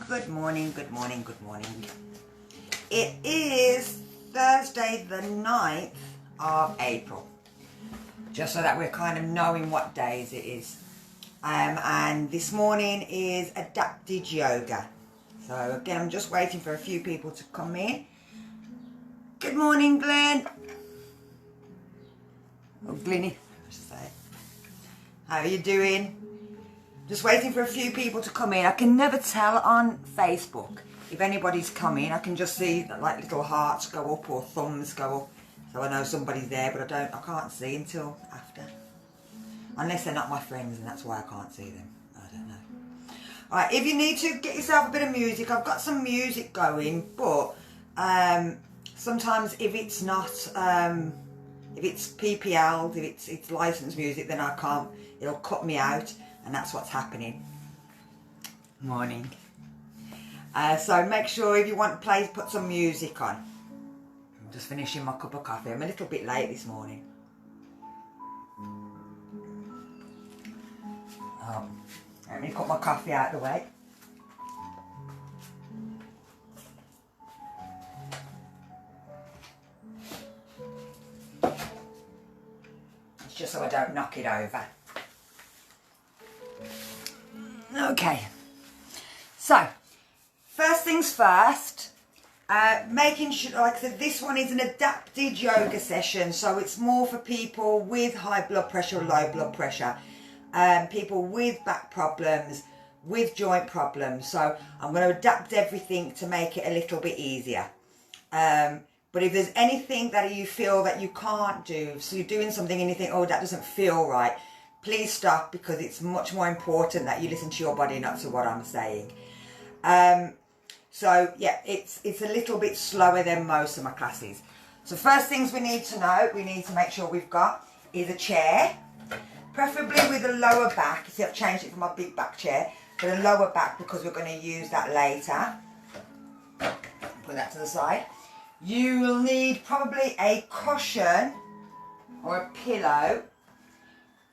Good morning, good morning, good morning. It is Thursday the 9th of April. Just so that we're kind of knowing what days it is. And this morning is adapted yoga. So again, I'm just waiting for a few people to come in. Good morning, Glenn. Oh, Glenny, I should say. How are you doing? Just waiting for a few people to come in. I can never tell on Facebook if anybody's coming. I can just see like little hearts go up or thumbs go up, so I know somebody's there. But I can't see until after, unless they're not my friends, and that's why I can't see them. I don't know. All right, if you need to get yourself a bit of music, I've got some music going, but sometimes if it's not, if it's PPL, if it's licensed music, then I can't. It'll cut me out. And that's what's happening. Morning. So make sure if you want to play, put some music on. I'm just finishing my cup of coffee. I'm a little bit late this morning. Let me put my coffee out of the way. It's just so I don't knock it over. Okay, so first things first, making sure, like I said, this one is an adapted yoga session, so it's more for people with high blood pressure or low blood pressure, people with back problems, with joint problems. So I'm going to adapt everything to make it a little bit easier. But if there's anything that you feel that you can't do, so you're doing something and you think, oh, that doesn't feel right, please stop, because it's much more important that you listen to your body, not to what I'm saying. So yeah, it's a little bit slower than most of my classes. So first things we need to know, we need to make sure we've got is a chair, preferably with a lower back. You see, I've changed it from my big back chair to a lower back because we're going to use that later. Put that to the side. You will need probably a cushion or a pillow.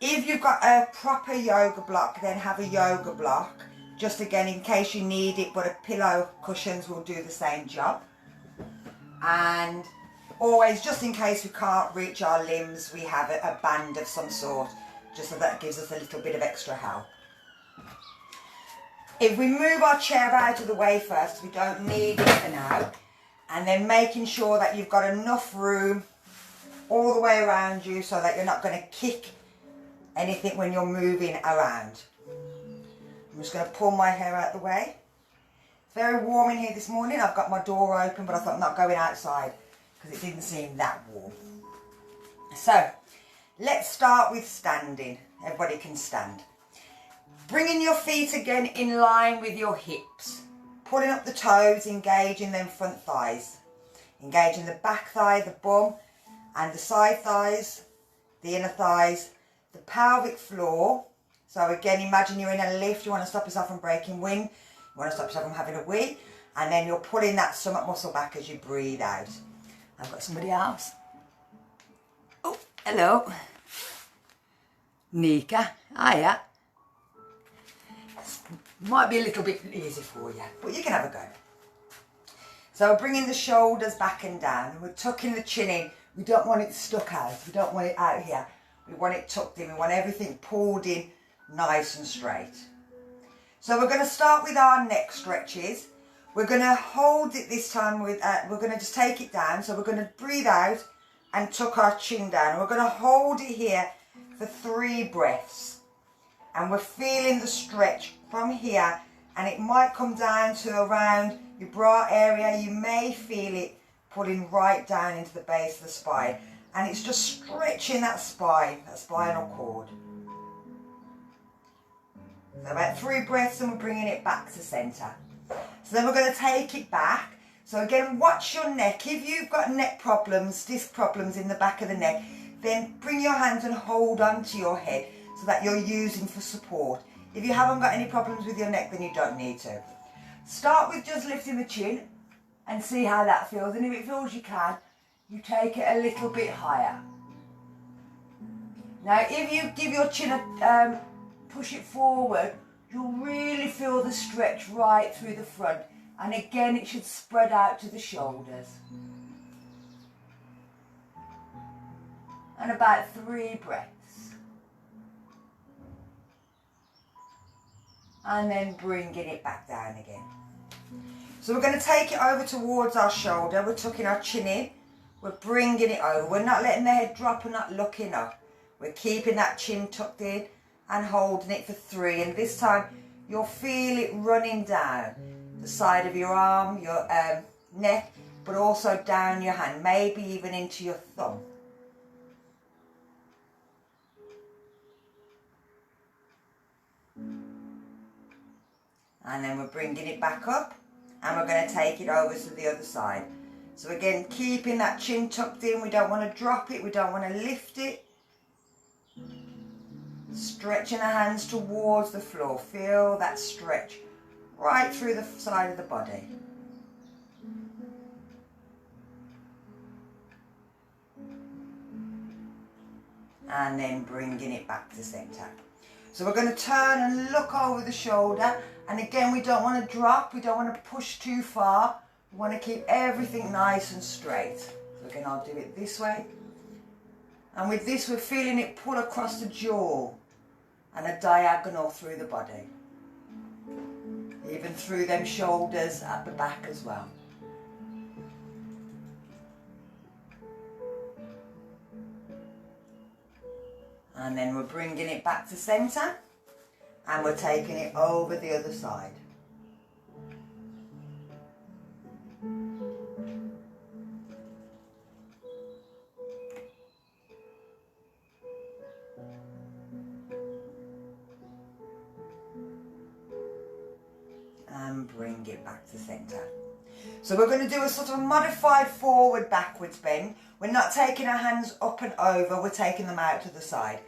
If you've got a proper yoga block, then have a yoga block, just again in case you need it, but a pillow, cushions will do the same job. And always, just in case we can't reach our limbs, we have a band of some sort, just so that gives us a little bit of extra help. If we move our chair out of the way first, we don't need it for now, and then making sure that you've got enough room all the way around you so that you're not going to kick anything when you're moving around. I'm just going to pull my hair out the way. It's very warm in here this morning. I've got my door open, but I thought I'm not going outside because it didn't seem that warm. So let's start with standing. Everybody can stand. Bringing your feet again in line with your hips. Pulling up the toes, engaging them front thighs. Engaging the back thigh, the bum, and the side thighs, the inner thighs, the pelvic floor. So again, imagine you're in a lift. You want to stop yourself from breaking wind. You want to stop yourself from having a wee. And then you're pulling that stomach muscle back as you breathe out. I've got somebody else. Oh, hello. Nika. Hiya. Might be a little bit easy for you, but you can have a go. So we're bringing the shoulders back and down. We're tucking the chin in. We don't want it stuck out. We don't want it out here. We want it tucked in. We want everything pulled in nice and straight. So we're going to start with our neck stretches. We're going to hold it this time with, we're going to just take it down. So we're going to breathe out and tuck our chin down. We're going to hold it here for 3 breaths. And we're feeling the stretch from here. And it might come down to around your bra area. You may feel it pulling right down into the base of the spine. And it's just stretching that spine, that spinal cord. So about 3 breaths and we're bringing it back to centre. So then we're going to take it back. So again, watch your neck. If you've got neck problems, disc problems in the back of the neck, then bring your hands and hold on to your head so that you're using for support. If you haven't got any problems with your neck, then you don't need to. Start with just lifting the chin and see how that feels. And if it feels you can, you take it a little bit higher. Now if you give your chin a push it forward, you'll really feel the stretch right through the front. And again, it should spread out to the shoulders. And about 3 breaths. And then bringing it back down again. So we're going to take it over towards our shoulder. We're tucking our chin in. We're bringing it over. We're not letting the head drop and not looking up. We're keeping that chin tucked in and holding it for 3. And this time you'll feel it running down the side of your arm, your neck, but also down your hand, maybe even into your thumb. And then we're bringing it back up and we're going to take it over to the other side. So again, keeping that chin tucked in. We don't want to drop it. We don't want to lift it. Stretching the hands towards the floor. Feel that stretch right through the side of the body. And then bringing it back to centre. So we're going to turn and look over the shoulder. And again, we don't want to drop. We don't want to push too far. We want to keep everything nice and straight. So again, I'll do it this way. And with this, we're feeling it pull across the jaw and a diagonal through the body. Even through them shoulders at the back as well. And then we're bringing it back to centre and we're taking it over the other side. And bring it back to centre. So we're going to do a sort of modified forward backwards bend. We're not taking our hands up and over, we're taking them out to the side.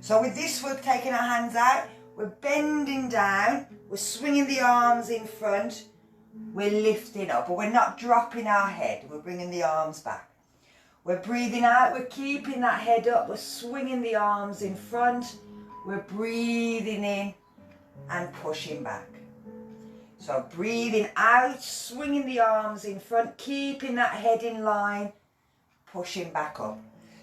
So with this, we're taking our hands out, we're bending down, we're swinging the arms in front, we're lifting up, but we're not dropping our head, we're bringing the arms back. We're breathing out, we're keeping that head up, we're swinging the arms in front, we're breathing in and pushing back. So breathing out, swinging the arms in front, keeping that head in line, pushing back up.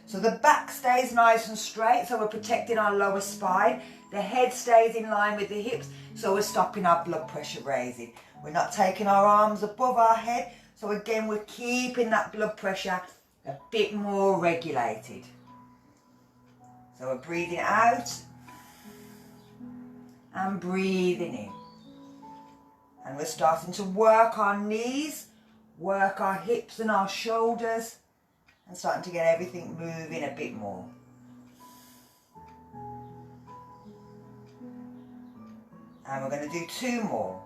So the back stays nice and straight, so we're protecting our lower spine. The head stays in line with the hips, so we're stopping our blood pressure raising. We're not taking our arms above our head, so again, we're keeping that blood pressure a bit more regulated. So we're breathing out and breathing in. And we're starting to work our knees, work our hips and our shoulders, and starting to get everything moving a bit more. And we're going to do 2 more.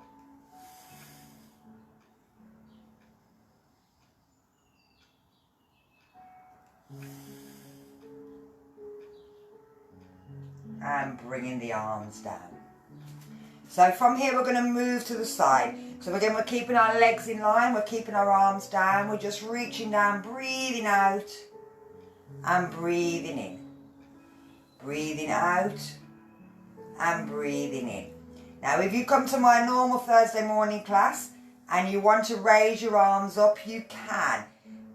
And bringing the arms down. So from here we're going to move to the side. So again, we're keeping our legs in line, we're keeping our arms down, we're just reaching down, breathing out and breathing in. Breathing out and breathing in. Now if you come to my normal Thursday morning class and you want to raise your arms up, you can,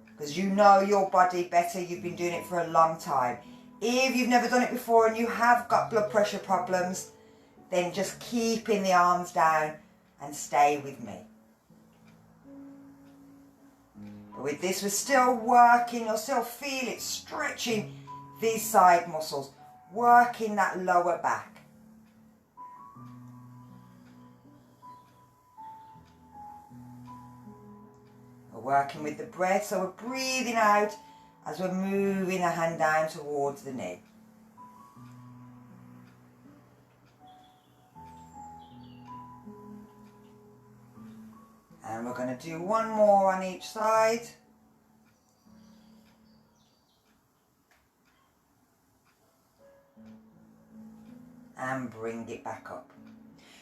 because you know your body better, you've been doing it for a long time. If you've never done it before and you have got blood pressure problems, then just keeping the arms down and stay with me. But with this, we're still working, you'll still feel it stretching these side muscles, working that lower back. We're working with the breath, so we're breathing out as we're moving the hand down towards the knee. And we're going to do 1 more on each side. And bring it back up.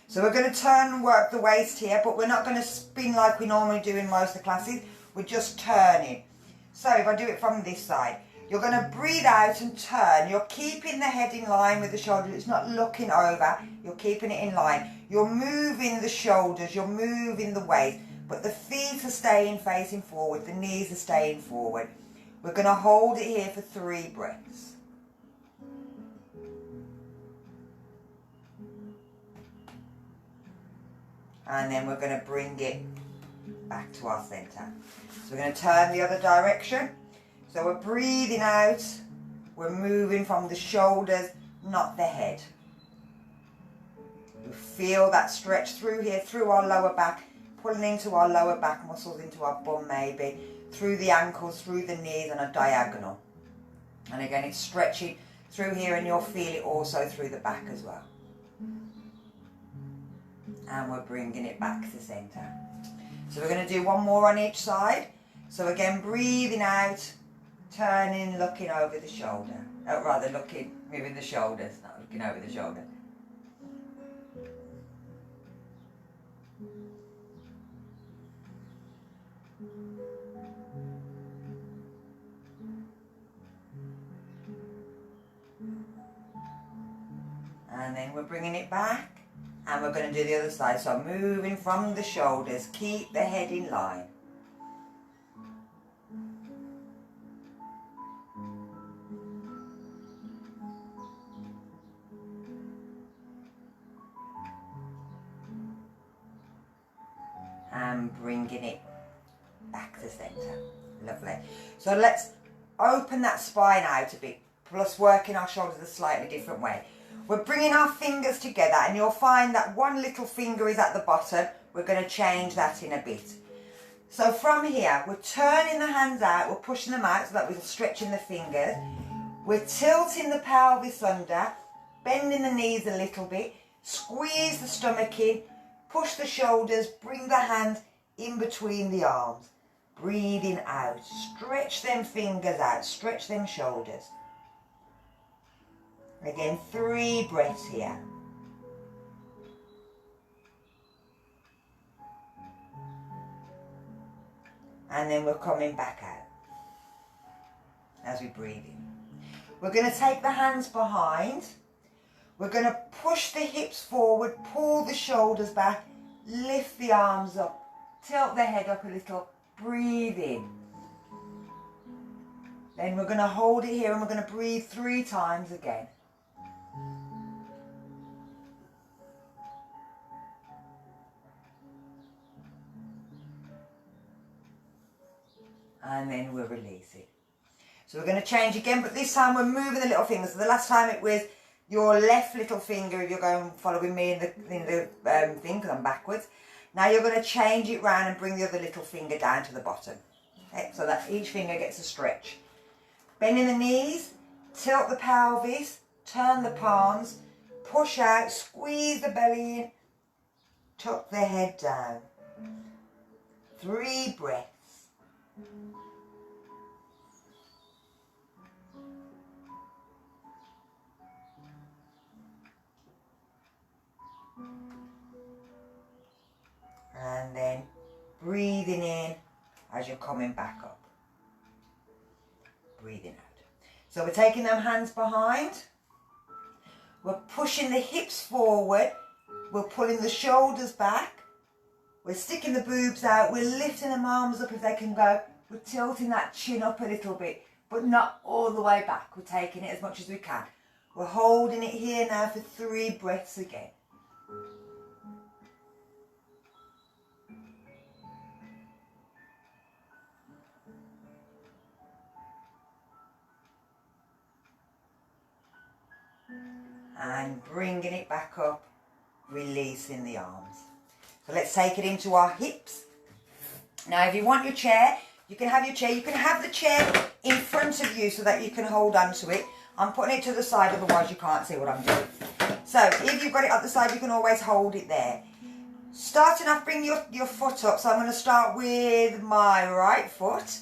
So we're going to turn and work the waist here, but we're not going to spin like we normally do in most of the classes. We're just turning. So if I do it from this side, You're going to breathe out and turn. You're keeping the head in line with the shoulders. It's not looking over. You're keeping it in line. You're moving the shoulders. You're moving the waist. But the feet are staying facing forward. The knees are staying forward. We're going to hold it here for 3 breaths. And then we're going to bring it back to our centre. So we're going to turn the other direction. So we're breathing out, we're moving from the shoulders, not the head. We feel that stretch through here, through our lower back, pulling into our lower back muscles, into our bum maybe, through the ankles, through the knees and a diagonal. And again, it's stretching through here and you'll feel it also through the back as well. And we're bringing it back to centre. So we're going to do one more on each side. So again, breathing out, turning, looking over the shoulder. Rather looking, moving the shoulders, not looking over the shoulder. And then we're bringing it back. And we're going to do the other side. So moving from the shoulders, keep the head in line. And bringing it back to centre. Lovely. So let's open that spine out a bit, plus working our shoulders a slightly different way. We're bringing our fingers together and you'll find that one little finger is at the bottom. We're going to change that in a bit. So from here, we're turning the hands out, we're pushing them out so that we're stretching the fingers. We're tilting the pelvis under, bending the knees a little bit, squeeze the stomach in, push the shoulders, bring the hands in between the arms. Breathing out, stretch them fingers out, stretch them shoulders. Again, 3 breaths here. And then we're coming back out as we breathe in. We're going to take the hands behind. We're going to push the hips forward, pull the shoulders back, lift the arms up, tilt the head up a little, breathe in. Then we're going to hold it here and we're going to breathe 3 times again. And then we'll release it. So we're going to change again, but this time we're moving the little fingers. So the last time it was your left little finger, if you're going following me in the thing, because I'm backwards. Now you're going to change it round and bring the other little finger down to the bottom. Okay, so that each finger gets a stretch. Bending the knees, tilt the pelvis, turn the palms, push out, squeeze the belly in, tuck the head down. 3 breaths. And then breathing in as you're coming back up. Breathing out. So we're taking them hands behind. We're pushing the hips forward. We're pulling the shoulders back. We're sticking the boobs out. We're lifting them arms up if they can go. We're tilting that chin up a little bit, but not all the way back. We're taking it as much as we can. We're holding it here now for 3 breaths again. And bringing it back up, releasing the arms. So let's take it into our hips. Now if you want your chair, you can have your chair. You can have the chair in front of you so that you can hold on to it. I'm putting it to the side, otherwise you can't see what I'm doing. So if you've got it up the side, you can always hold it there. Starting off, bring your foot up. So I'm going to start with my right foot.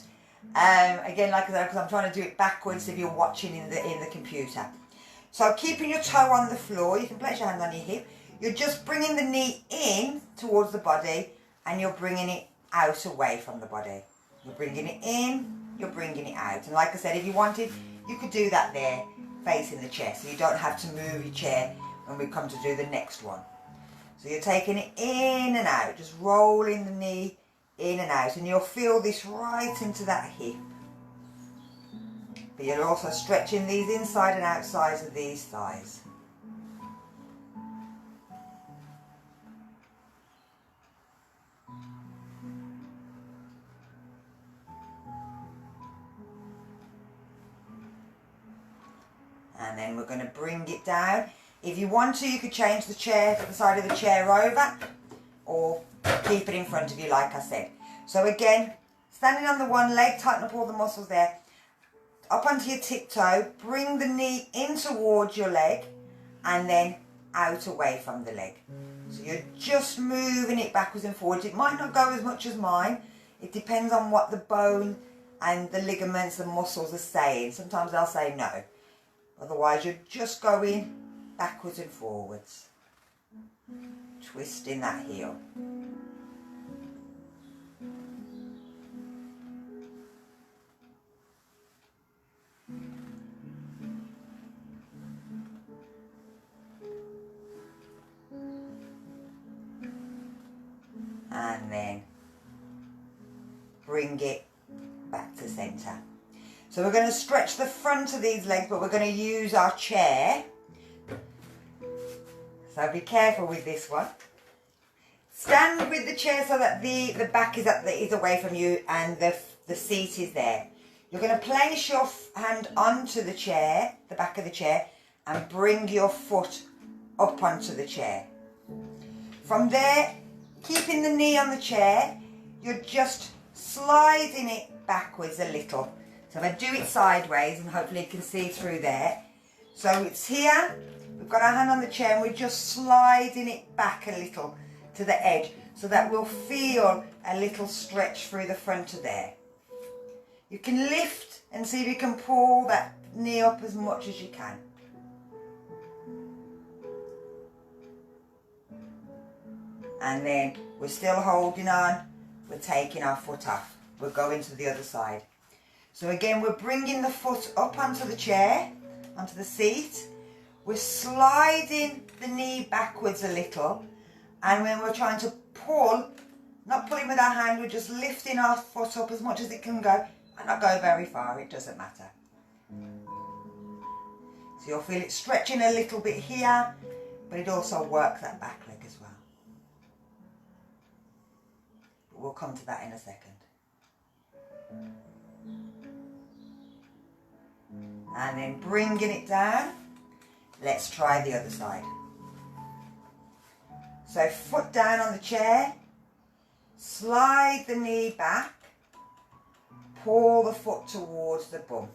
Again, like I said, because I'm trying to do it backwards if you're watching in the computer. So keeping your toe on the floor, you can place your hand on your hip. You're just bringing the knee in towards the body and you're bringing it out away from the body. You're bringing it in, you're bringing it out. And like I said, if you wanted, you could do that there, facing the chair, so you don't have to move your chair when we come to do the next one. So you're taking it in and out, just rolling the knee in and out, and you'll feel this right into that hip. But you're also stretching these inside and outsides of these thighs. And then we're going to bring it down. If you want to, you could change the chair to the side of the chair over, or keep it in front of you like I said. So again, standing on the one leg, tighten up all the muscles there. Up onto your tiptoe, bring the knee in towards your leg and then out away from the leg. So you're just moving it backwards and forwards. It might not go as much as mine. It depends on what the bone and the ligaments and muscles are saying. Sometimes they'll say no. Otherwise you're just going backwards and forwards, twisting that heel. And then bring it back to centre. So we're going to stretch the front of these legs, but we're going to use our chair. So be careful with this one. Stand with the chair so that the back is away from you and the seat is there. You're going to place your hand onto the chair, the back of the chair, and bring your foot up onto the chair. From there, keeping the knee on the chair, you're just sliding it backwards a little. So if I do it sideways, and hopefully you can see through there. So it's here, we've got our hand on the chair and we're just sliding it back a little to the edge so that we'll feel a little stretch through the front of there. You can lift and see if you can pull that knee up as much as you can. And then we're still holding on, we're taking our foot off, we're going to the other side. So again, we're bringing the foot up onto the chair, onto the seat. We're sliding the knee backwards a little, and when we're trying to pull, not pulling with our hand, we're just lifting our foot up as much as it can go, and not go very far, it doesn't matter. So you'll feel it stretching a little bit here, but it also works that back leg as well. But we'll come to that in a second. And then bringing it down, let's try the other side. So foot down on the chair, slide the knee back, pull the foot towards the bum.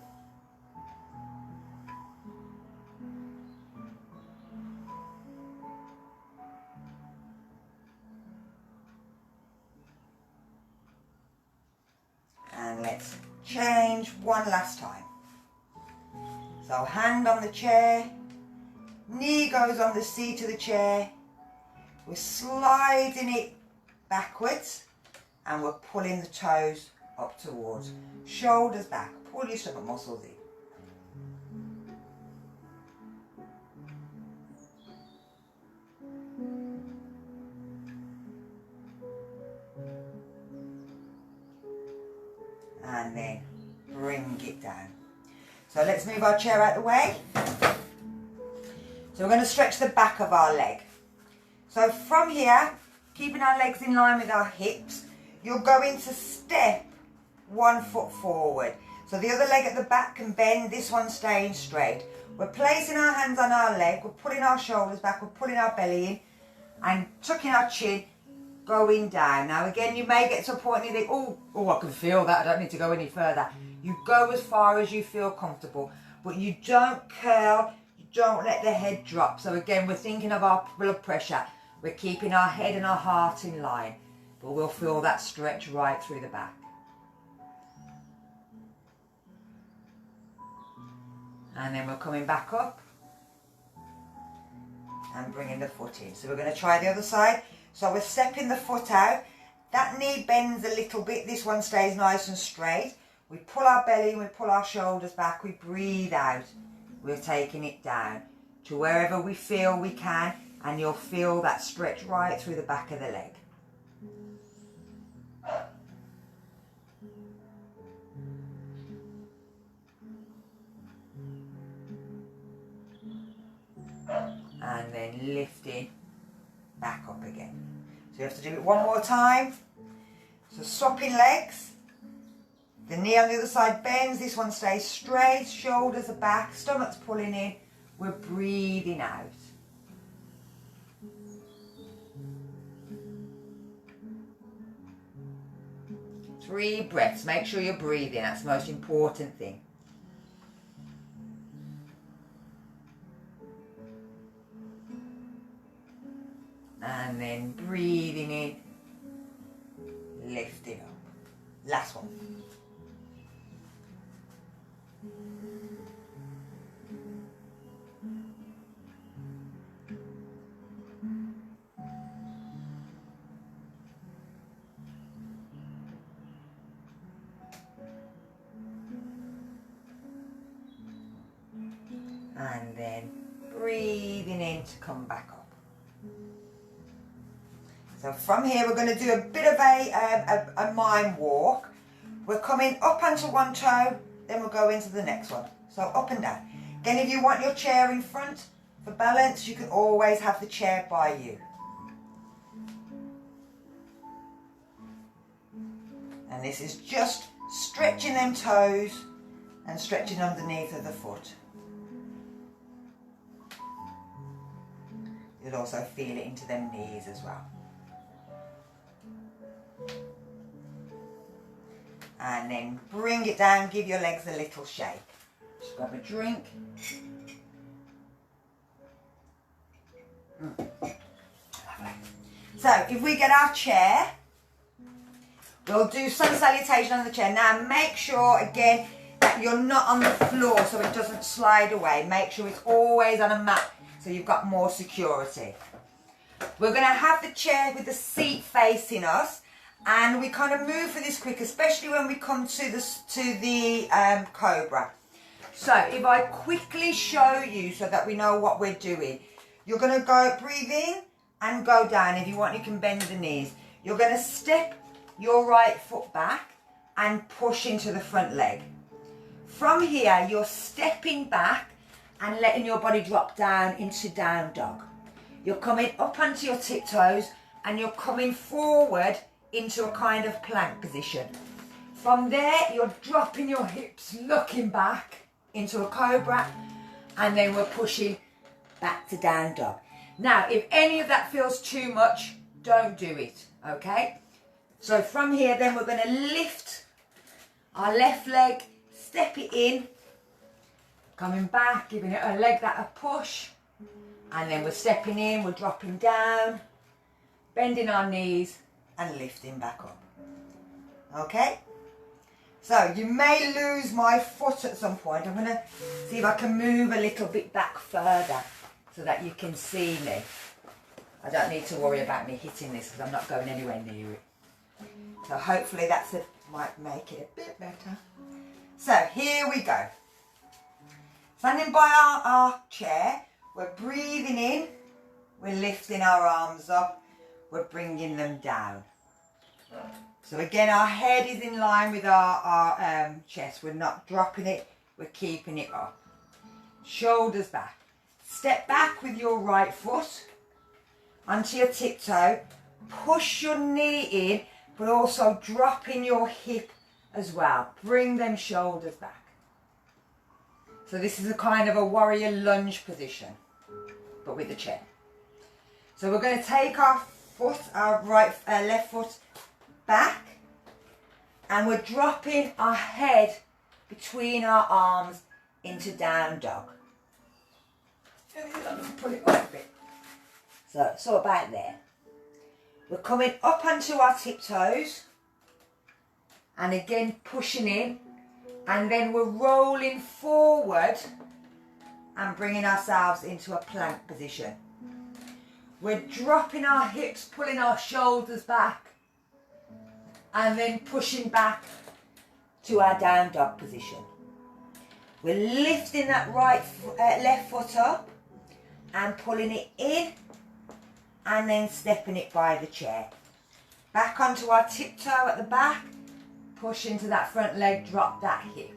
And let's change one last time. So hand on the chair, knee goes on the seat of the chair, we're sliding it backwards and we're pulling the toes up towards, shoulders back, pull your stomach muscles in. And then bring it down. So let's move our chair out of the way. So we're going to stretch the back of our leg. So from here, keeping our legs in line with our hips, you're going to step one foot forward. So the other leg at the back can bend, this one staying straight. We're placing our hands on our leg, we're pulling our shoulders back, we're pulling our belly in and tucking our chin, going down. Now again, you may get to a point and you think, oh, I can feel that, I don't need to go any further. You go as far as you feel comfortable, but you don't curl, you don't let the head drop. So again, we're thinking of our blood pressure. We're keeping our head and our heart in line, but we'll feel that stretch right through the back. And then we're coming back up and bringing the foot in. So we're going to try the other side. So we're stepping the foot out that knee bends a little bit, this one stays nice and straight. We pull our belly, we pull our shoulders back, we breathe out. We're taking it down to wherever we feel we can, and you'll feel that stretch right through the back of the leg. And then lifting back up again. So you have to do it one more time. So swapping legs. The knee on the other side bends, this one stays straight, shoulders are back, stomach's pulling in, we're breathing out. Three breaths, make sure you're breathing, that's the most important thing. And then breathing in, lifting up. Last one. And then breathing in to come back up. So from here we're going to do a bit of a mime walk. We're coming up onto one toe, then we'll go into the next one. So up and down. Again, if you want your chair in front for balance, you can always have the chair by you. And this is just stretching them toes and stretching underneath of the foot. You'll also feel it into them knees as well. And then bring it down, give your legs a little shake. Just grab a drink. Lovely. So if we get our chair, we'll do sun salutation on the chair. Now make sure again that you're not on the floor so it doesn't slide away. Make sure it's always on a mat so you've got more security. We're going to have the chair with the seat facing us, and we kind of move for this quick, especially when we come to the cobra. So if I quickly show you so that we know what we're doing, you're going to go breathe in and go down. If you want, you can bend the knees. You're going to step your right foot back and push into the front leg. From here, you're stepping back and letting your body drop down into down dog. You're coming up onto your tiptoes and you're coming forward into a kind of plank position. From there, you're dropping your hips, looking back into a cobra, and then we're pushing back to down dog. Now, if any of that feels too much, don't do it, okay? So from here, then we're going to lift our left leg, step it in, coming back, giving it a leg that a push, and then we're stepping in, we're dropping down, bending our knees and lifting back up. Okay? So you may lose my foot at some point. I'm going to see if I can move a little bit back further so that you can see me. I don't need to worry about me hitting this because I'm not going anywhere near it. So hopefully that's might make it a bit better. So here we go. Standing by our chair, we're breathing in, we're lifting our arms up, we're bringing them down. So again, our head is in line with our chest. We're not dropping it, we're keeping it up. Shoulders back. Step back with your right foot onto your tiptoe. Push your knee in, but also dropping your hip as well. Bring them shoulders back. So this is a kind of a warrior lunge position, but with the chair. So we're going to take our foot, our left foot back, and we're dropping our head between our arms into down dog. Pull it up a bit. So about there. We're coming up onto our tiptoes, and again pushing in, and then we're rolling forward and bringing ourselves into a plank position. We're dropping our hips, pulling our shoulders back, and then pushing back to our down dog position. We're lifting that left foot up and pulling it in and then stepping it by the chair. Back onto our tiptoe at the back, push into that front leg, drop that hip.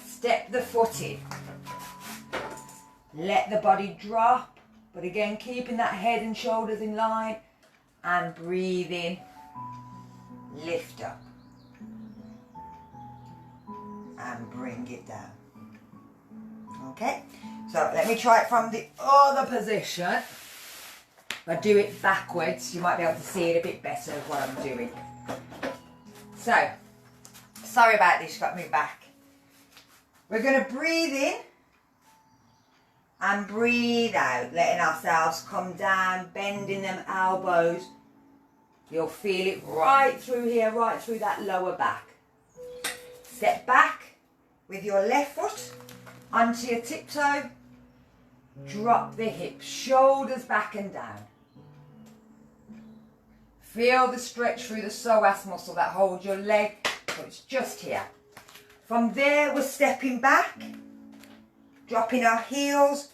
Step the foot in. Let the body drop, but again keeping that head and shoulders in line, and breathe in, lift up and bring it down. Okay, so let me try it from the other position. If I do it backwards, you might be able to see it a bit better of what I'm doing. So, sorry about this, got me back. We're going to breathe in and breathe out, letting ourselves come down, bending them elbows. You'll feel it right through here, right through that lower back. Step back with your left foot onto your tiptoe. Drop the hips, shoulders back and down. Feel the stretch through the psoas muscle that holds your leg, so it's just here. From there, we're stepping back, dropping our heels,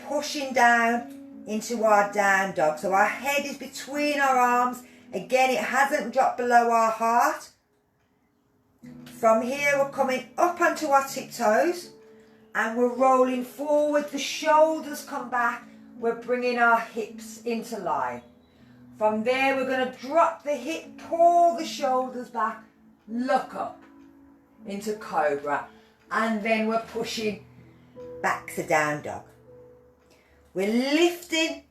pushing down into our down dog. So our head is between our arms. Again, it hasn't dropped below our heart. From here, we're coming up onto our tiptoes and we're rolling forward. The shoulders come back. We're bringing our hips into line. From there, we're going to drop the hip, pull the shoulders back, look up into cobra, and then we're pushing back to down dog. We're lifting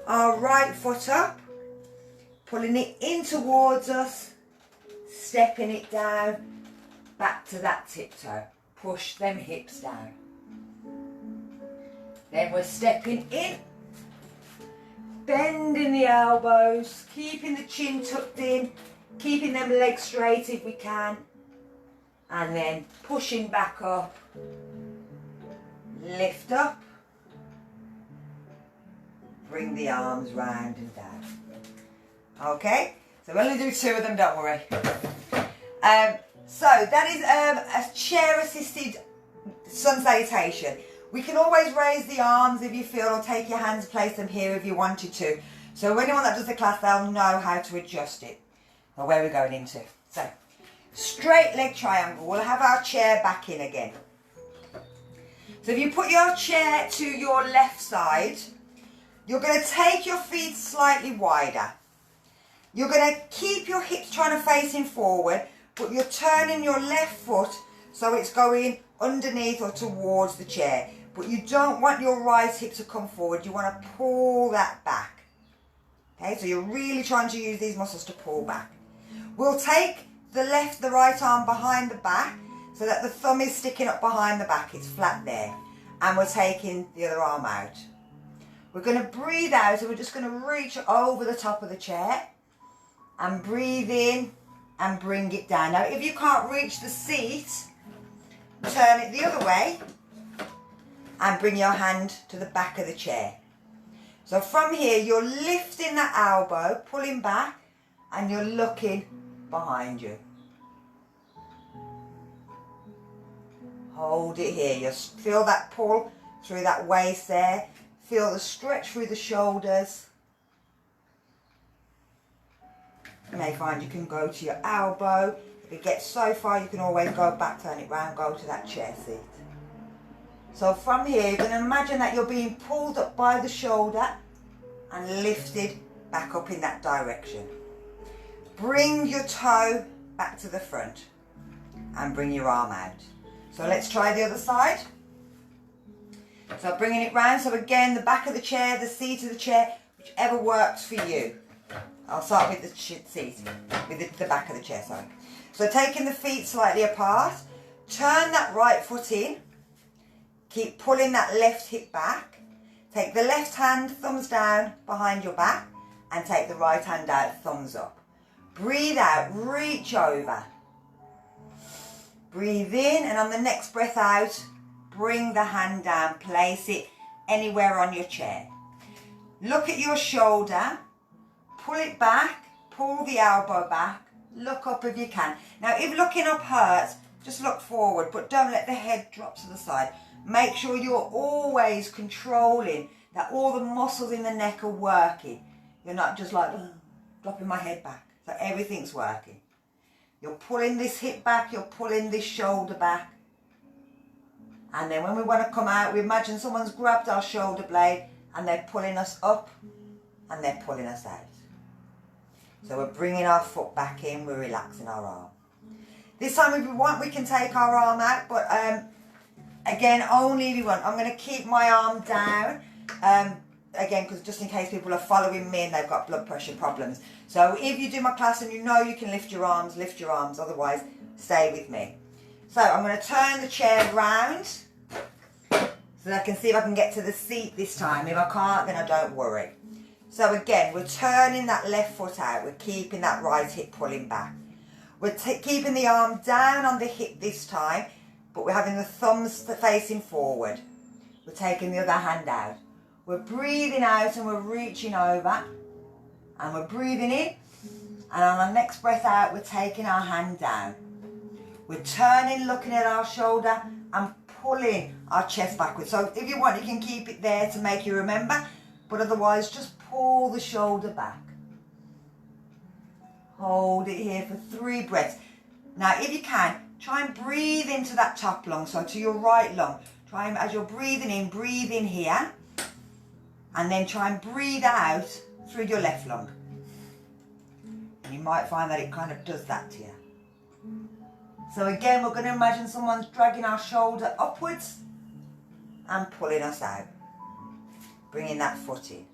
our right foot up, pulling it in towards us, stepping it down, back to that tiptoe. Push them hips down. Then we're stepping in, bending the elbows, keeping the chin tucked in, keeping them legs straight if we can, and then pushing back up, lift up, bring the arms round and down. Okay, so we'll only do 2 of them, don't worry. So that is a chair assisted sun salutation. We can always raise the arms if you feel, or take your hands, place them here if you wanted to. So anyone that does the class, they'll know how to adjust it, or where we're going into. So, straight leg triangle. We'll have our chair back in again. So if you put your chair to your left side, you're going to take your feet slightly wider. You're going to keep your hips trying to face in forward, but you're turning your left foot so it's going underneath or towards the chair. But you don't want your right hip to come forward. You want to pull that back. Okay, so you're really trying to use these muscles to pull back. We'll take the right arm behind the back so that the thumb is sticking up behind the back. It's flat there. And we're taking the other arm out. We're going to breathe out, and we're just going to reach over the top of the chair and breathe in and bring it down. Now, if you can't reach the seat, turn it the other way and bring your hand to the back of the chair. So from here, you're lifting that elbow, pulling back, and you're looking behind you. Hold it here. You feel that pull through that waist there. Feel the stretch through the shoulders. You may find you can go to your elbow. If it gets so far, you can always go back, turn it round, go to that chair seat. So from here, you can imagine that you're being pulled up by the shoulder and lifted back up in that direction. Bring your toe back to the front and bring your arm out. So let's try the other side. So bringing it round, so again, the back of the chair, the seat of the chair, whichever works for you. I'll start with the seat, with the back of the chair, sorry. So taking the feet slightly apart, turn that right foot in, keep pulling that left hip back, take the left hand, thumbs down behind your back, and take the right hand out, thumbs up. Breathe out, reach over. Breathe in, and on the next breath out, bring the hand down, place it anywhere on your chair. Look at your shoulder, pull it back, pull the elbow back, look up if you can. Now if looking up hurts, just look forward, but don't let the head drop to the side. Make sure you're always controlling that all the muscles in the neck are working. You're not just like dropping my head back. So everything's working. You're pulling this hip back, you're pulling this shoulder back. And then when we want to come out, we imagine someone's grabbed our shoulder blade and they're pulling us up and they're pulling us out. So we're bringing our foot back in, we're relaxing our arm. This time if we want, we can take our arm out, but again, only if you want. I'm going to keep my arm down, again, because just in case people are following me and they've got blood pressure problems. So if you do my class and you know you can lift your arms, otherwise stay with me. So I'm going to turn the chair round so that I can see if I can get to the seat this time. If I can't, then I don't worry. So again, we're turning that left foot out. We're keeping that right hip pulling back. We're keeping the arm down on the hip this time, but we're having the thumbs facing forward. We're taking the other hand out. We're breathing out and we're reaching over. And we're breathing in. And on our next breath out, we're taking our hand down. We're turning, looking at our shoulder and pulling our chest backwards. So if you want, you can keep it there to make you remember. But otherwise, just pull the shoulder back. Hold it here for 3 breaths. Now, if you can, try and breathe into that top lung, so to your right lung. Try and, as you're breathing in here. And then try and breathe out through your left lung. And you might find that it kind of does that to you. So again, we're going to imagine someone's dragging our shoulder upwards and pulling us out. Bringing that foot in.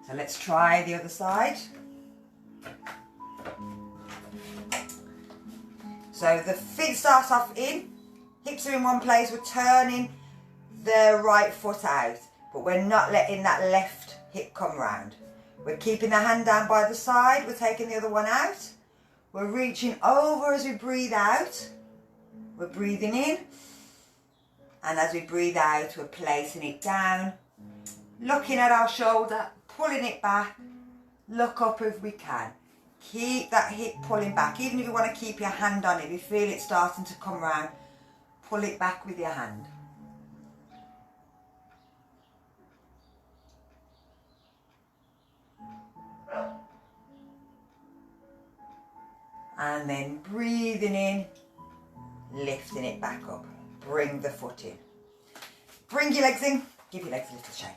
So let's try the other side. So the feet start off in, hips are in one place, we're turning the right foot out, but we're not letting that left hip come round. We're keeping the hand down by the side, we're taking the other one out. We're reaching over as we breathe out. We're breathing in. And as we breathe out, we're placing it down. Looking at our shoulder, pulling it back. Look up if we can. Keep that hip pulling back. Even if you want to keep your hand on it, if you feel it starting to come round, pull it back with your hand. And then breathing in, lifting it back up. Bring the foot in. Bring your legs in, give your legs a little shake.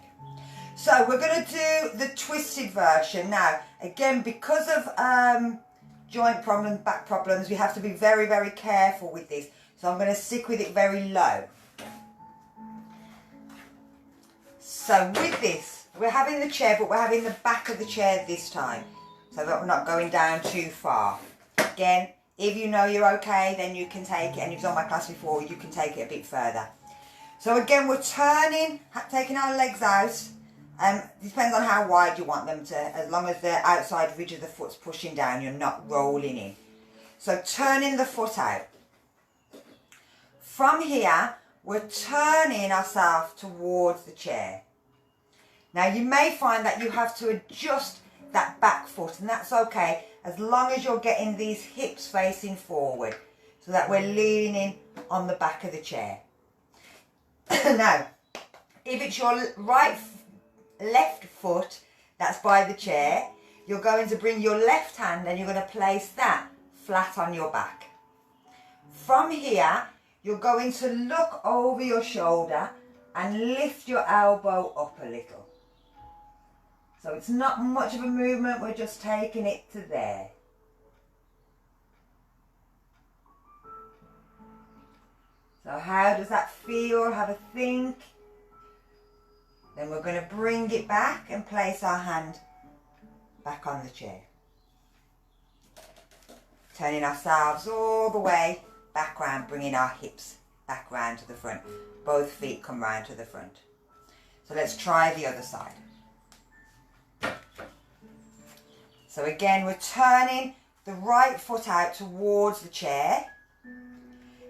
So we're going to do the twisted version. Now, again, because of joint problems, back problems, we have to be very, very careful with this. So I'm going to stick with it very low. So with this, we're having the chair, but we're having the back of the chair this time. So that we're not going down too far. Again, if you know you're okay, then you can take it. And you've done my class before, you can take it a bit further. So again, we're turning, taking our legs out. Depends on how wide you want them to, as long as the outside ridge of the foot's pushing down, you're not rolling in. So turning the foot out. From here, we're turning ourselves towards the chair. Now you may find that you have to adjust that back foot, and that's okay, as long as you're getting these hips facing forward, so that we're leaning on the back of the chair. Now, if it's your left foot that's by the chair, you're going to bring your left hand and you're going to place that flat on your back. From here, you're going to look over your shoulder and lift your elbow up a little. So it's not much of a movement, we're just taking it to there. So how does that feel? Have a think. Then we're going to bring it back and place our hand back on the chair. Turning ourselves all the way back round, bringing our hips back round to the front. Both feet come round to the front. So let's try the other side. So again, we're turning the right foot out towards the chair.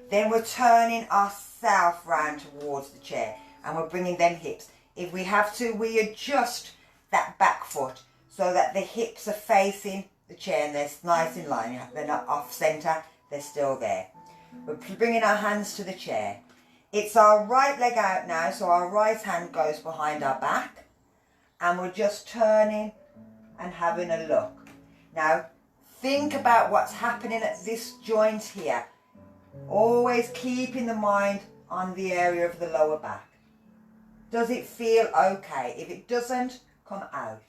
Then we're turning ourselves round towards the chair. And we're bringing them hips. If we have to, we adjust that back foot so that the hips are facing the chair and they're nice in line. They're not off centre, they're still there. We're bringing our hands to the chair. It's our right leg out now, so our right hand goes behind our back. And we're just turning and having a look. Now, think about what's happening at this joint here. Always keeping the mind on the area of the lower back. Does it feel okay? If it doesn't, come out.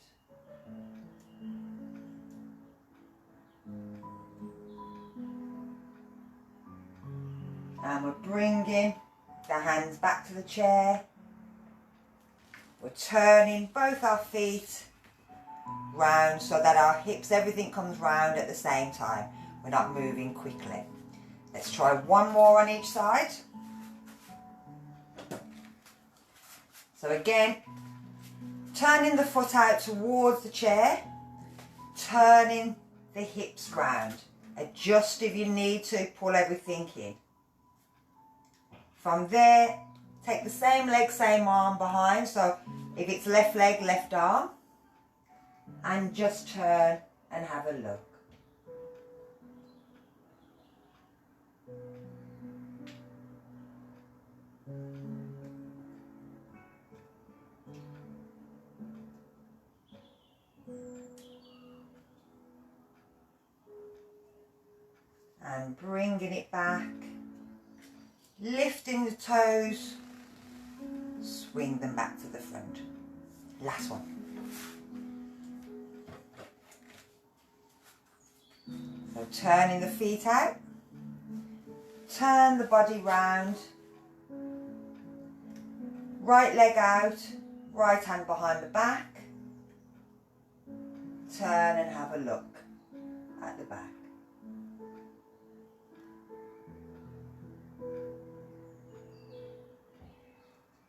And we're bringing the hands back to the chair. We're turning both our feet round so that our hips, everything comes round at the same time. We're not moving quickly. Let's try one more on each side. So again, turning the foot out towards the chair, turning the hips round. Adjust if you need to, pull everything in. From there, take the same leg, same arm behind. So if it's left leg, left arm. And just turn and have a look. And bringing it back, lifting the toes, swing them back to the front. Last one. So turning the feet out, turn the body round, right leg out, right hand behind the back, turn and have a look at the back.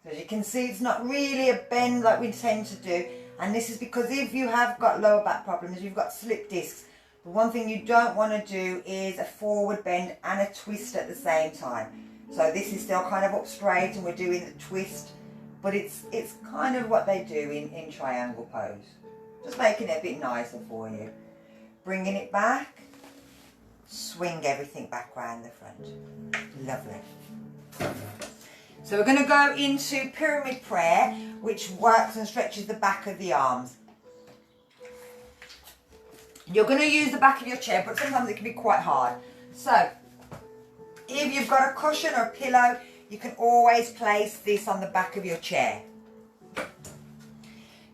So as you can see, it's not really a bend like we tend to do, and this is because if you have got lower back problems, you've got slip discs, the one thing you don't want to do is a forward bend and a twist at the same time. So this is still kind of up straight and we're doing the twist, but it's kind of what they do in triangle pose. Just making it a bit nicer for you. Bringing it back, swing everything back round the front. Lovely. So we're going to go into pyramid prayer, which works and stretches the back of the arms. You're going to use the back of your chair, but sometimes it can be quite hard. So, if you've got a cushion or a pillow, you can always place this on the back of your chair.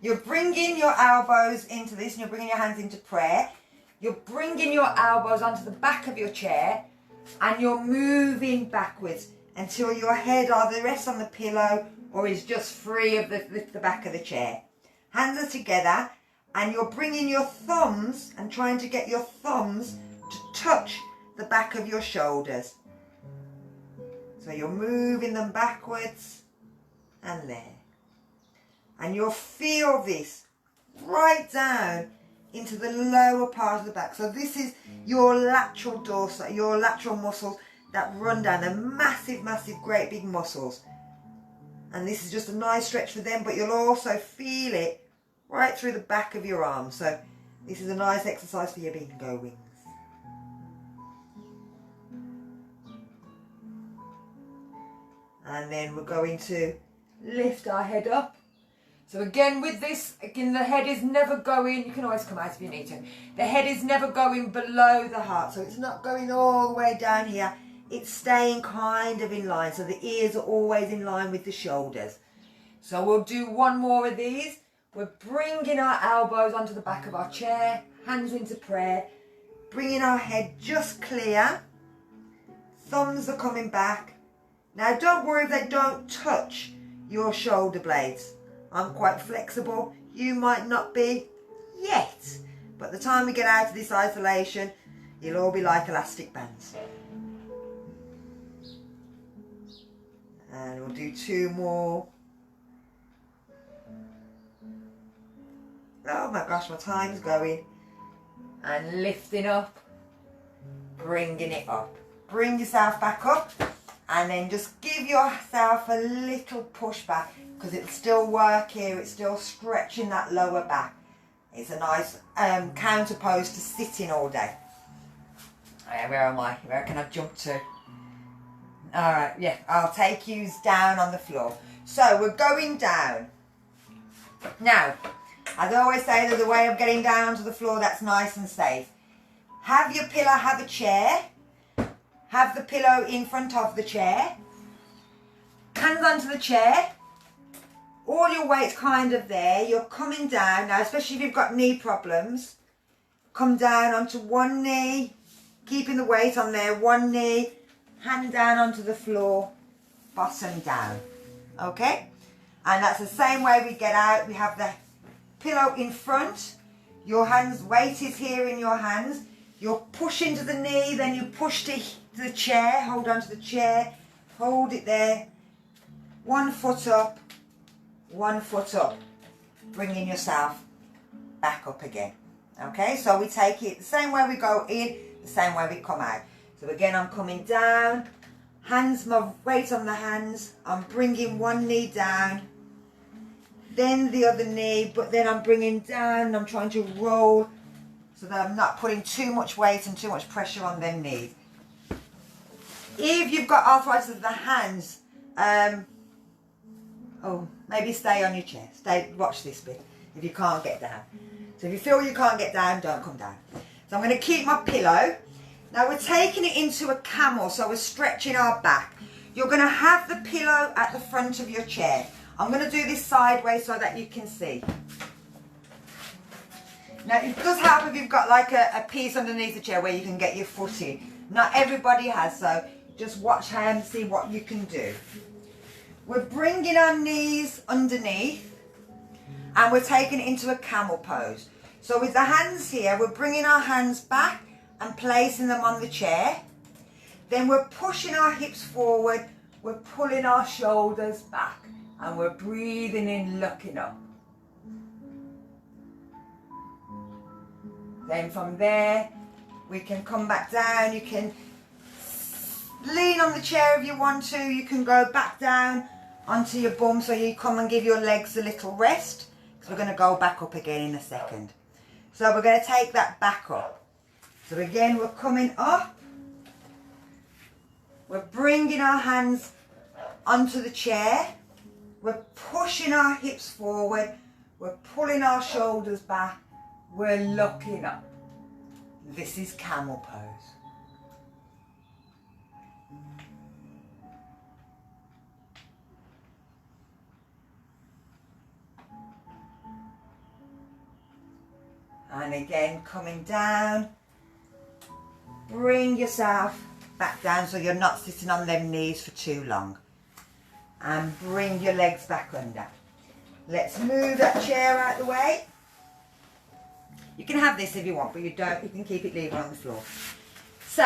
You're bringing your elbows into this, and you're bringing your hands into prayer. You're bringing your elbows onto the back of your chair, and you're moving backwards until your head either rests on the pillow or is just free of the back of the chair. Hands are together. And you're bringing your thumbs and trying to get your thumbs to touch the back of your shoulders. So you're moving them backwards and there. And you'll feel this right down into the lower part of the back. So this is your lateral dorsal, your lateral muscles that run down. They're massive, massive, great big muscles. And this is just a nice stretch for them, but you'll also feel it right through the back of your arm. So this is a nice exercise for your bingo wings. And then we're going to lift our head up. So again with this, again the head is never going, you can always come out if you need to. The head is never going below the heart, so it's not going all the way down here. It's staying kind of in line, so the ears are always in line with the shoulders. So we'll do one more of these. We're bringing our elbows onto the back of our chair, hands into prayer, bringing our head just clear, thumbs are coming back. Now don't worry if they don't touch your shoulder blades. I'm quite flexible, you might not be yet, but the time we get out of this isolation, you'll all be like elastic bands. And we'll do two more. Oh my gosh, my time's going. And lifting up, bringing it up. Bring yourself back up and then just give yourself a little push back because it'll still work here. It's still stretching that lower back. It's a nice counter pose to sitting all day. Where am I? Where can I jump to? Alright, yeah, I'll take you down on the floor. So we're going down. Now, as I always say, there's a way of getting down onto the floor that's nice and safe. Have your pillow, have a chair. Have the pillow in front of the chair. Hands onto the chair. All your weight's kind of there. You're coming down. Now, especially if you've got knee problems, come down onto one knee, keeping the weight on there. One knee, hand down onto the floor, bottom down. Okay? And that's the same way we get out. We have the pillow in front. Your hands, weight is here in your hands. You're pushing to the knee, then you push to the chair. Hold on to the chair. Hold it there. 1 foot up. 1 foot up, bringing yourself back up again. Okay, so we take it the same way we go in, the same way we come out. So again, I'm coming down, hands, my weight on the hands, I'm bringing one knee down, then the other knee, but then I'm bringing down, I'm trying to roll so that I'm not putting too much weight and too much pressure on them knees. If you've got arthritis of the hands, maybe stay on your chair. Watch this bit if you can't get down. So if you feel you can't get down, don't come down. So I'm going to keep my pillow. Now we're taking it into a camel, so we're stretching our back. You're going to have the pillow at the front of your chair. I'm going to do this sideways so that you can see. Now it does help if you've got like a piece underneath the chair where you can get your foot in. Not everybody has, so just watch how and see what you can do. We're bringing our knees underneath and we're taking it into a camel pose. So with the hands here, we're bringing our hands back and placing them on the chair. Then we're pushing our hips forward, we're pulling our shoulders back and we're breathing in, looking up. Then from there, we can come back down. You can lean on the chair if you want to. You can go back down onto your bum so you come and give your legs a little rest, because we're going to go back up again in a second. So we're going to take that back up. So again, we're coming up. We're bringing our hands onto the chair. We're pushing our hips forward. We're pulling our shoulders back. We're looking up. This is camel pose. And again, coming down, bring yourself back down so you're not sitting on them knees for too long. And bring your legs back under. Let's move that chair out the way. You can have this if you want, but you don't. You can keep it leaving on the floor. So,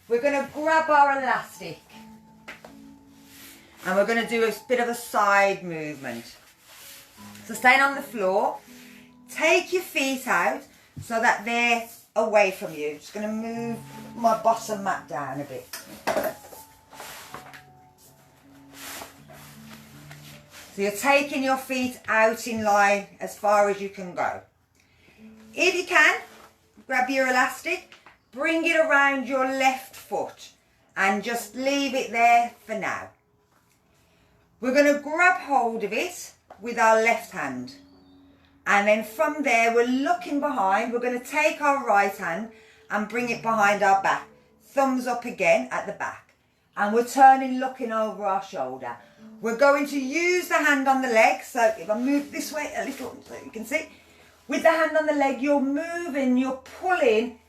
we're going to grab our elastic. And we're going to do a bit of a side movement. So staying on the floor. Take your feet out so that they're away from you. Just going to move my bottom mat down a bit. So you're taking your feet out in line as far as you can go. If you can, grab your elastic, bring it around your left foot and just leave it there for now. We're going to grab hold of it with our left hand. And then from there, we're looking behind. We're going to take our right hand and bring it behind our back. Thumbs up again at the back. And we're turning, looking over our shoulder. We're going to use the hand on the leg. So if I move this way a little so you can see. With the hand on the leg, you're moving, you're pulling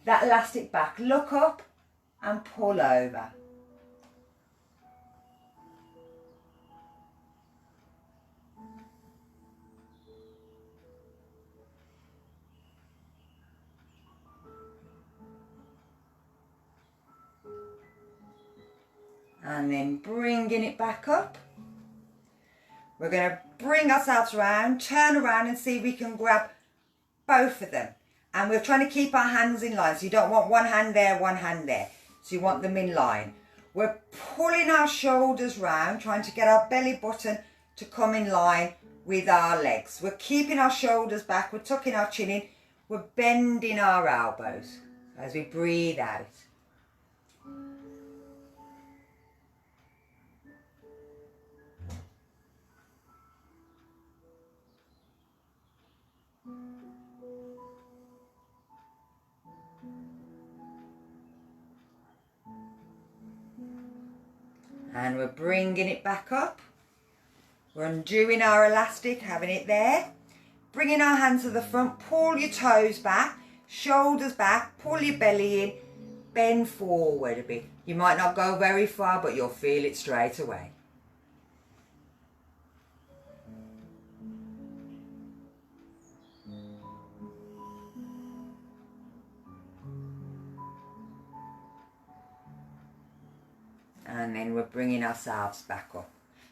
that elastic back. Look up and pull over. And then bringing it back up. We're going to bring ourselves around, turn around and see if we can grab both of them. And we're trying to keep our hands in line. So you don't want one hand there, one hand there. So you want them in line. We're pulling our shoulders round, trying to get our belly button to come in line with our legs. We're keeping our shoulders back, we're tucking our chin in, we're bending our elbows as we breathe out. And we're bringing it back up. We're undoing our elastic, having it there. Bringing our hands to the front, pull your toes back, shoulders back, pull your belly in, bend forward a bit. You might not go very far, but you'll feel it straight away. And then we're bringing ourselves back up.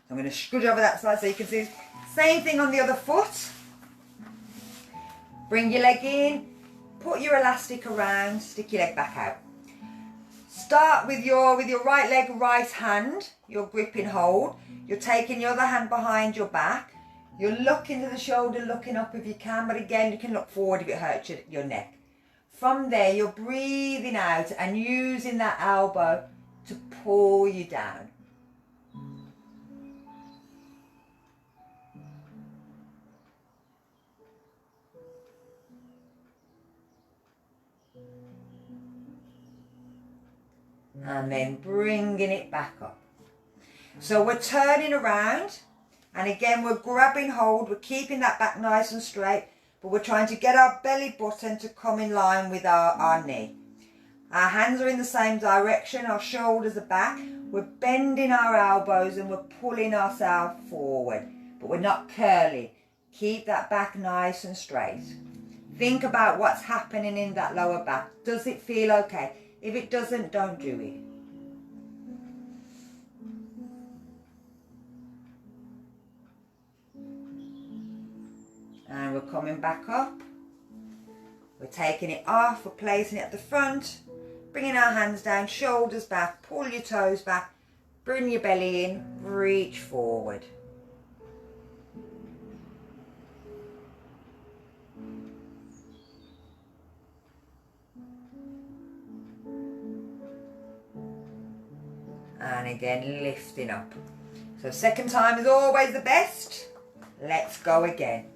I'm going to scrunch over that side so you can see. Same thing on the other foot. Bring your leg in, put your elastic around, stick your leg back out. Start with your right leg, right hand, your gripping hold. You're taking your other hand behind your back. You're looking to the shoulder, looking up if you can, but again, you can look forward if it hurts your neck. From there, you're breathing out and using that elbow to pull you down. And then bringing it back up. So we're turning around, and again we're grabbing hold, we're keeping that back nice and straight, but we're trying to get our belly button to come in line with our knee. Our hands are in the same direction, our shoulders are back, we're bending our elbows and we're pulling ourselves forward, but we're not curling. Keep that back nice and straight. Think about what's happening in that lower back. Does it feel okay? If it doesn't, don't do it. And we're coming back up. We're taking it off, we're placing it at the front, bringing our hands down, shoulders back, pull your toes back, bring your belly in, reach forward. And again, lifting up. So second time is always the best. Let's go again.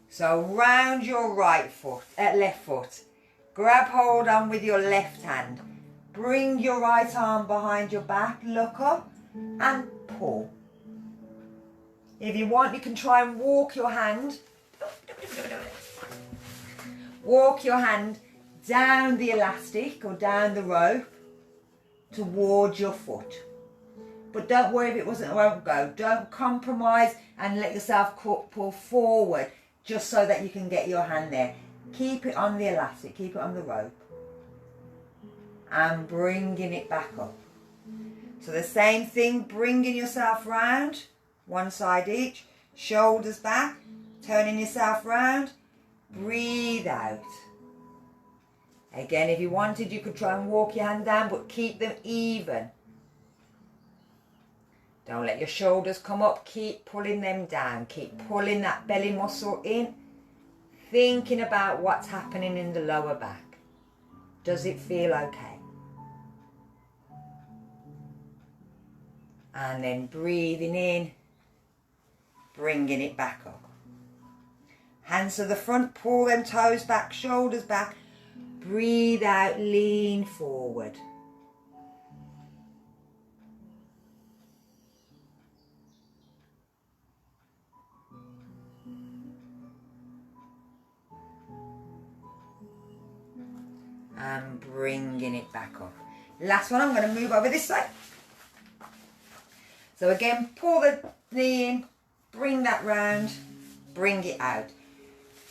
So round your left foot. Grab hold on with your left hand. Bring your right arm behind your back, look up and pull. If you want, you can try and walk your hand. Walk your hand down the elastic or down the rope towards your foot. But don't worry if it won't go. Don't compromise and let yourself pull forward just so that you can get your hand there. Keep it on the elastic, keep it on the rope. And bringing it back up. So the same thing, bringing yourself round, one side each, shoulders back, turning yourself round, breathe out. Again, if you wanted, you could try and walk your hand down, but keep them even. Don't let your shoulders come up, keep pulling them down, keep pulling that belly muscle in, thinking about what's happening in the lower back. Does it feel okay? And then breathing in, bringing it back up. Hands to the front, pull them toes back, shoulders back. Breathe out, lean forward. And bringing it back up. Last one, I'm going to move over this side. So again, pull the knee in, bring that round, bring it out.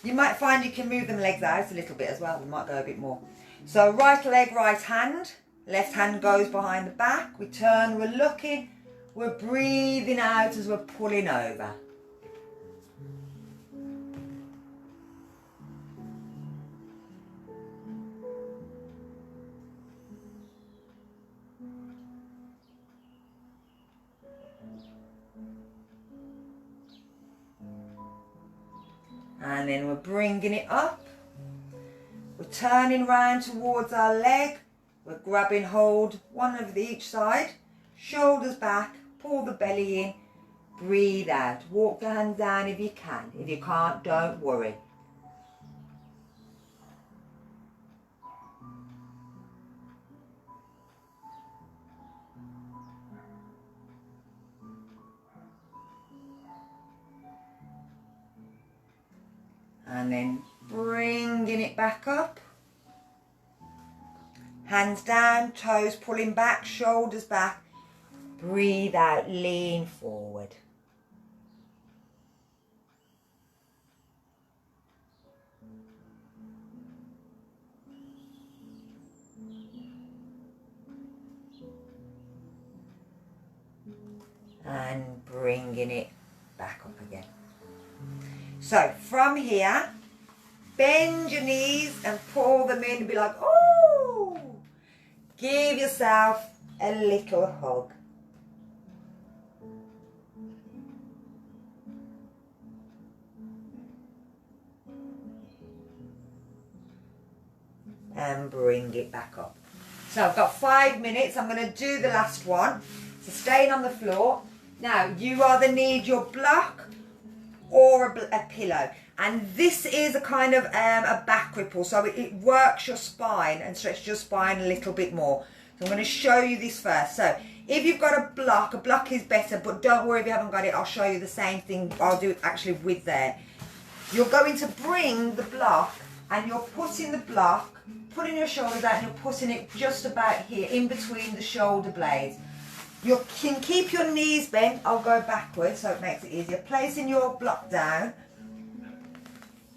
You might find you can move them legs out a little bit as well. We might go a bit more. So right leg, right hand. Left hand goes behind the back. We turn, we're looking. We're breathing out as we're pulling over. And then we're bringing it up. We're turning round towards our leg. We're grabbing hold, one of each side. Shoulders back, pull the belly in. Breathe out. Walk the hands down if you can. If you can't, don't worry. And then bringing it back up. Hands down, toes pulling back, shoulders back. Breathe out, lean forward. And bringing it back up again. So from here, bend your knees and pull them in and be like, oh! Give yourself a little hug. And bring it back up. So I've got 5 minutes. I'm going to do the last one. So staying on the floor. Now you either need your block or a pillow. And this is a kind of a back ripple. So it works your spine and stretches your spine a little bit more. So I'm going to show you this first. So if you've got a block is better. But don't worry if you haven't got it. I'll show you the same thing. I'll do it actually with there. You're going to bring the block and you're putting the block, putting your shoulders out and you're putting it just about here in between the shoulder blades. You can keep your knees bent. I'll go backwards so it makes it easier. Placing your block down.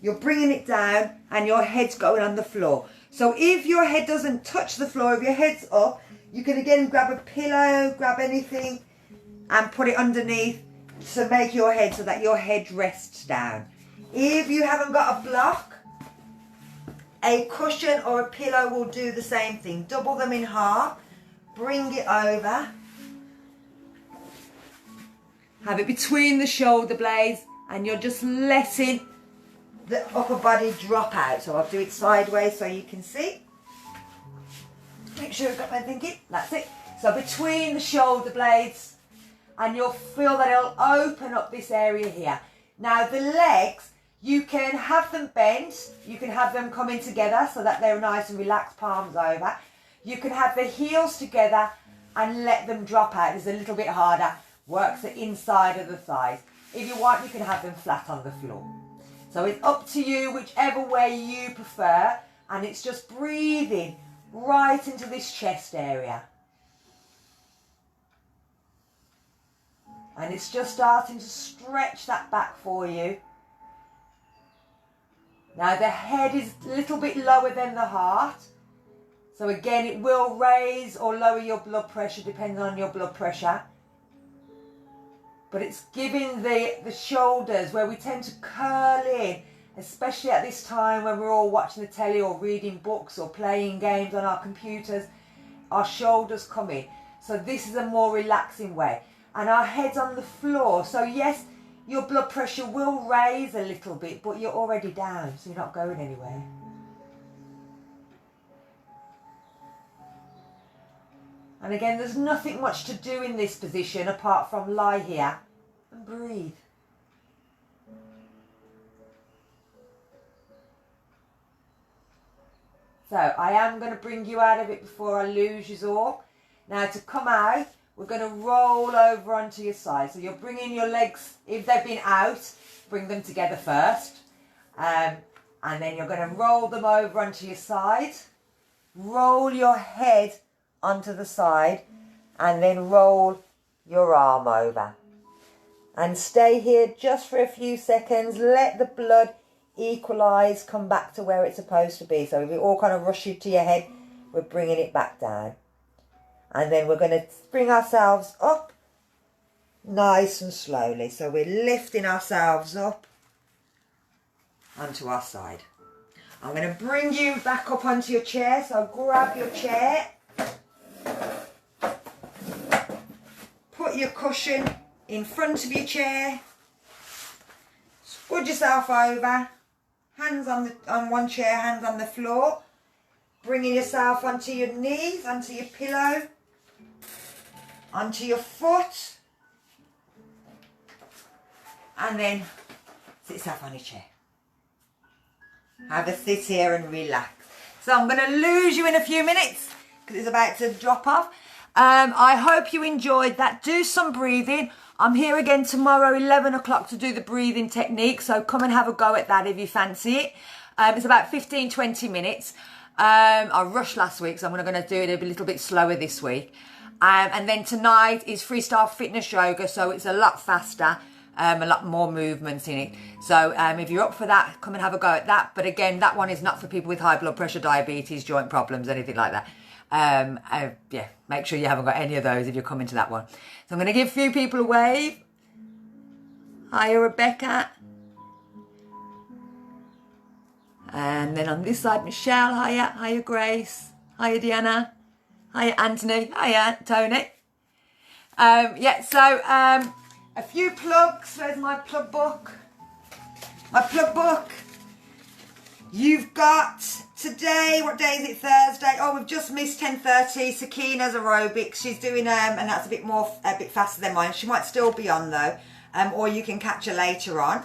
You're bringing it down and your head's going on the floor. So if your head doesn't touch the floor, if your head's up, you can again grab a pillow, grab anything and put it underneath to make your head so that your head rests down. If you haven't got a block, a cushion or a pillow will do the same thing. Double them in half, bring it over. Have it between the shoulder blades and you're just letting the upper body drop out. So I'll do it sideways so you can see. Make sure I've got my thinking. That's it. So between the shoulder blades and you'll feel that it'll open up this area here. Now the legs, you can have them bent. You can have them coming together so that they're nice and relaxed, palms over. You can have the heels together and let them drop out. It's a little bit harder. Works the inside of the thighs. If you want, you can have them flat on the floor. So it's up to you, whichever way you prefer. And it's just breathing right into this chest area. And it's just starting to stretch that back for you. Now the head is a little bit lower than the heart. So again, it will raise or lower your blood pressure depending on your blood pressure. But it's giving the shoulders where we tend to curl in, especially at this time when we're all watching the telly or reading books or playing games on our computers, our shoulders come in. So this is a more relaxing way. And our head's on the floor. So yes, your blood pressure will raise a little bit, but you're already down, so you're not going anywhere. And again, there's nothing much to do in this position apart from lie here and breathe. So I am going to bring you out of it before I lose you all. Now to come out, we're going to roll over onto your side. So you're bringing your legs, if they've been out, bring them together first. And then you're going to roll them over onto your side. Roll your head onto the side and then roll your arm over. And stay here just for a few seconds. Let the blood equalise, come back to where it's supposed to be. So if it all kind of rushes to your head, we're bringing it back down. And then we're going to bring ourselves up nice and slowly. So we're lifting ourselves up onto our side. I'm going to bring you back up onto your chair. So grab your chair. Put your cushion in front of your chair. Squad yourself over hands on one chair, hands on the floor. Bringing yourself onto your knees, onto your pillow, onto your foot. And then sit yourself on your chair. Have a sit here and relax. So I'm going to lose you in a few minutes because it's about to drop off. I hope you enjoyed that. Do some breathing. I'm here again tomorrow, 11 o'clock, to do the breathing technique. So come and have a go at that if you fancy it. It's about 15-20 minutes. I rushed last week, so I'm going to do it a little bit slower this week. And then tonight is freestyle fitness yoga, so it's a lot faster, a lot more movements in it. So if you're up for that, come and have a go at that. But again, that one is not for people with high blood pressure, diabetes, joint problems, anything like that. Yeah, make sure you haven't got any of those if you're coming to that one. So I'm going to give a few people a wave. Hiya, Rebecca. And then on this side, Michelle. Hiya. Hiya, Grace. Hiya, Deanna. Hiya, Anthony. Hiya, Tony. A few plugs. Where's my plug book? My plug book. You've got today, what day is it? Thursday. Oh, we've just missed 10:30. Sakina's aerobics. She's doing and that's a bit faster than mine. She might still be on though, or you can catch her later on.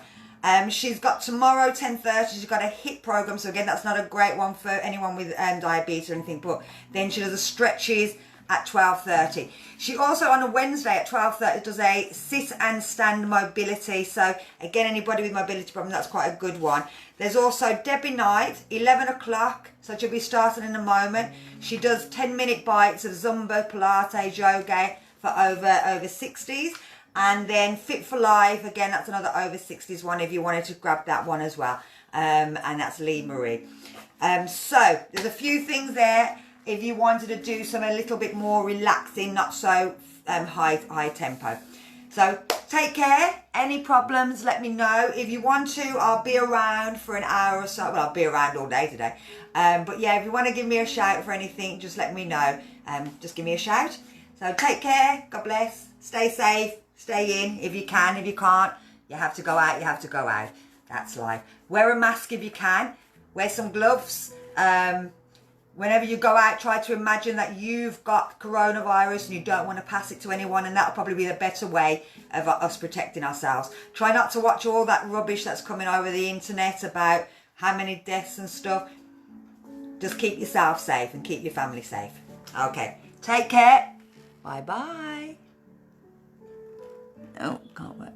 She's got tomorrow 10:30. She's got a HIIT program. So again, that's not a great one for anyone with diabetes or anything. But then she does the stretches at 12:30. She also on a Wednesday at 12:30 does a sit and stand mobility. So again, anybody with mobility problem, that's quite a good one. There's also Debbie Knight, 11 o'clock. So she'll be starting in a moment. She does 10-minute bites of Zumba, Pilates, yoga for over 60s. And then Fit for Life, again, that's another over 60s one if you wanted to grab that one as well. And that's Lee Marie. So there's a few things there if you wanted to do some a little bit more relaxing, not so high tempo. So take care. Any problems, let me know. If you want to, I'll be around for an hour or so. Well, I'll be around all day today. But yeah, if you want to give me a shout for anything, just let me know. Just give me a shout. So take care. God bless. Stay safe. Stay in if you can. If you can't, you have to go out. You have to go out. That's life. Wear a mask if you can. Wear some gloves. Whenever you go out, try to imagine that you've got coronavirus and you don't want to pass it to anyone, and that'll probably be the better way of us protecting ourselves. Try not to watch all that rubbish that's coming over the internet about how many deaths and stuff. Just keep yourself safe and keep your family safe. Okay, take care. Bye-bye. Oh, can't work.